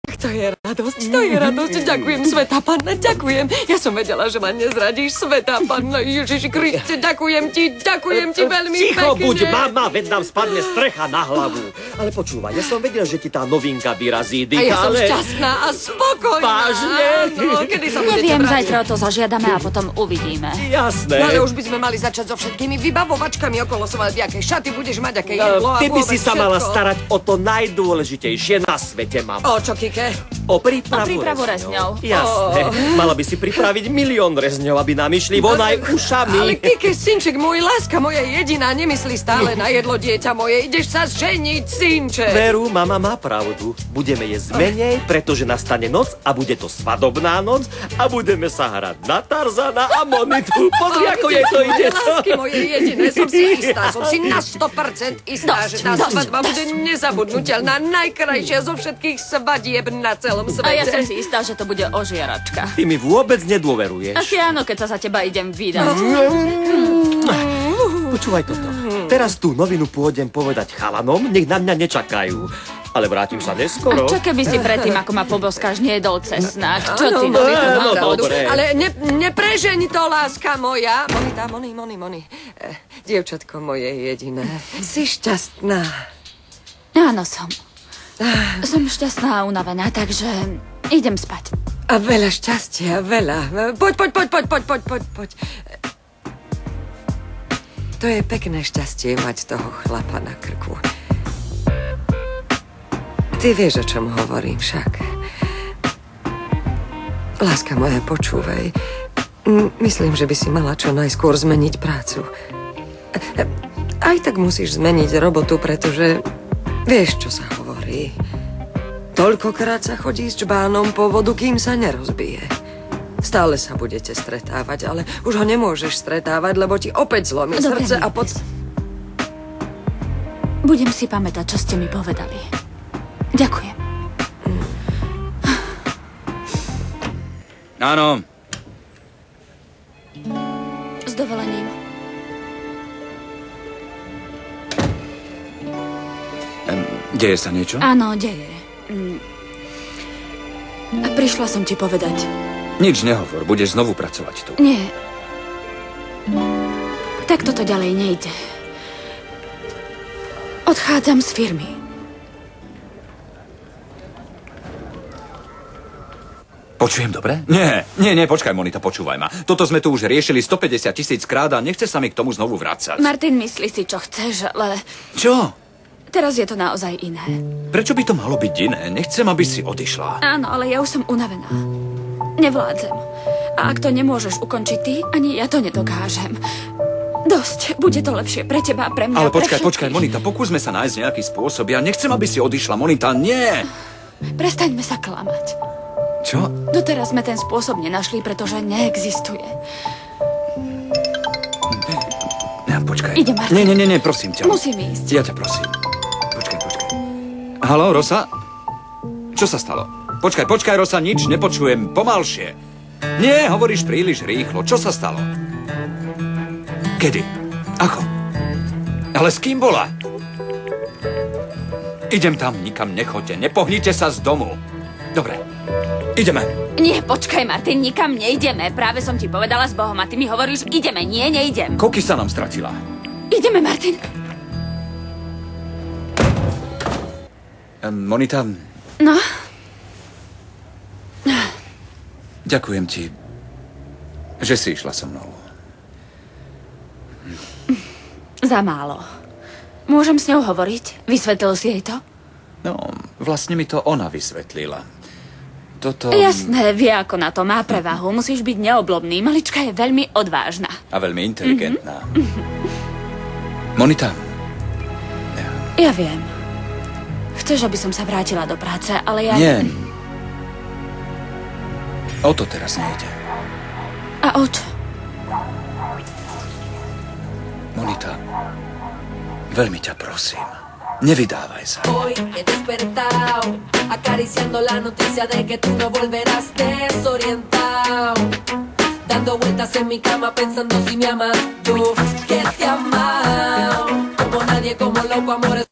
To je radosť, ďakujem, Svätá Panna, ďakujem. Ja som vedela, že ma nezradíš, Svätá Panna, Ježiši Kriste, ďakujem ti veľmi pekne. Ticho buď, mama, veď nám spadne strecha na hlavu. Ale počúvaj, ja som vedel, že ti tá novinka vyrazí dých, ale... A ja som šťastná a spokojná. Vážne? No, kedy sa budete Neviem, vrátiť? zajtra o to zažiadame a potom uvidíme. Jasné. No, ale už by sme mali začať so všetkými vybavovačkami okolo svojej, aké šaty budeš mať, aké jedlo a Ty by vôbec si sa mala všetko. starať o to najdôležitejšie na svete, mama. O čo, Kike? O prípravu rezňov. Jasné. Mala by si pripraviť 1 000 000 rezňov, aby nám išli von aj ušami. Ale Kike, synček, môj láska, moja jediná, nemyslí stále na jedlo, dieťa moje. Ideš sa ženiť, synček. Veru, mama má pravdu. Budeme jesť menej, pretože nastane noc a bude to svadobná noc a budeme sa hrať na Tarzana a Monitu. Pozri, ako jej to ide. Lásky moje jediné, som si na 100% istá, že tá svadba bude nezabudnutelná, najkrajšia zo všetkých svadieb na celom svete. A ja som si istá, že to bude ožiaračka. Ty mi vôbec nedôveruješ. Asi áno, keď sa za teba idem vydať. Počúvaj toto. Teraz tú novinu pôjdem povedať chalanom, nech na mňa nečakajú. Ale vrátim sa neskoro. A čo keby si predtým, ako ma poboskáš, nejedol cesnak? Čo ty, Áno, no? dobre. Ale nepreženi to, láska moja. Moni. Dievčatko moje jediné. Si šťastná. Áno, som. Som šťastná a unavená, takže idem spať. A veľa šťastia, veľa. Poď. To je pekné šťastie mať toho chlapa na krku. Ty vieš, o čom hovorím však. Láska moja, počúvaj. Myslím, že by si mala čo najskôr zmeniť prácu. Aj tak musíš zmeniť robotu, pretože vieš, čo sa hovorí. Toľkokrát sa chodí s čbánom po vodu, kým sa nerozbije. Stále sa budete stretávať, ale už ho nemôžeš stretávať, lebo ti opäť zlomí srdce a Budem si pamätať, čo ste mi povedali. Ďakujem. Áno. S dovolením. Deje sa niečo? Áno, deje. A prišla som ti povedať. Nič nehovor, budeš znovu pracovať tu. Nie. Tak toto ďalej nejde. Odchádzam z firmy. Počujem dobre? Nie, počkaj, Monita, počúvaj ma. Toto sme tu už riešili 150 000 krát a nechce sa mi k tomu znovu vrácať. Martin, myslí si, čo chceš, ale... Čo? Teraz je to naozaj iné. Prečo by to malo byť iné? Nechcem, aby si odišla. Áno, ale ja už som unavená. Nevládzem. A ak to nemôžeš ukončiť ty, ani ja to nedokážem. Dosť. Bude to lepšie pre teba a pre mňa. Ale počkaj, Monita, pokúsme sa nájsť nejaký spôsob. Ja nechcem, aby si odišla, Monita, nie! Prestaňme sa klamať. Čo? Doteraz sme ten spôsob nenašli, pretože neexistuje. Počkaj. Ide, Martin. Nie, prosím ťa. Musím ísť. Ja ťa prosím. Počkaj. Haló, Rosa? Čo sa stalo? Počkaj, Rosa, nič nepočujem. Pomalšie. Nie, hovoríš príliš rýchlo. Čo sa stalo? Kedy? Ako? Ale s kým bola? Idem tam, nikam nechoďte. Nepohnite sa z domu. Dobre, ideme. Nie, počkaj, Martin, nikam nejdeme. Práve som ti povedala s Bohom a ty mi hovoríš, ideme. Nie, nejdem. Koky sa nám stratila. Ideme, Martin. Monita, No? ďakujem ti, že si išla so mnou. Za málo. Môžem s ňou hovoriť? Vysvetlil si jej to? No, vlastne mi to ona vysvetlila. Toto... Jasné, vie, ako na to má prevahu. Musíš byť neoblomný. Malička je veľmi odvážna. A veľmi inteligentná. Monita. Ja viem. Chceš, aby som sa vrátila do práce, ale ja... Nie. O to teraz nejde. A o čo? Monita, veľmi ťa prosím, nevydávaj sa. Hoy he despertado, acariciando la noticia de que tú no volverás desorientado. Dando vueltas en mi cama pensando si me amas. Yo que te he amado, como nadie, como loco, amores.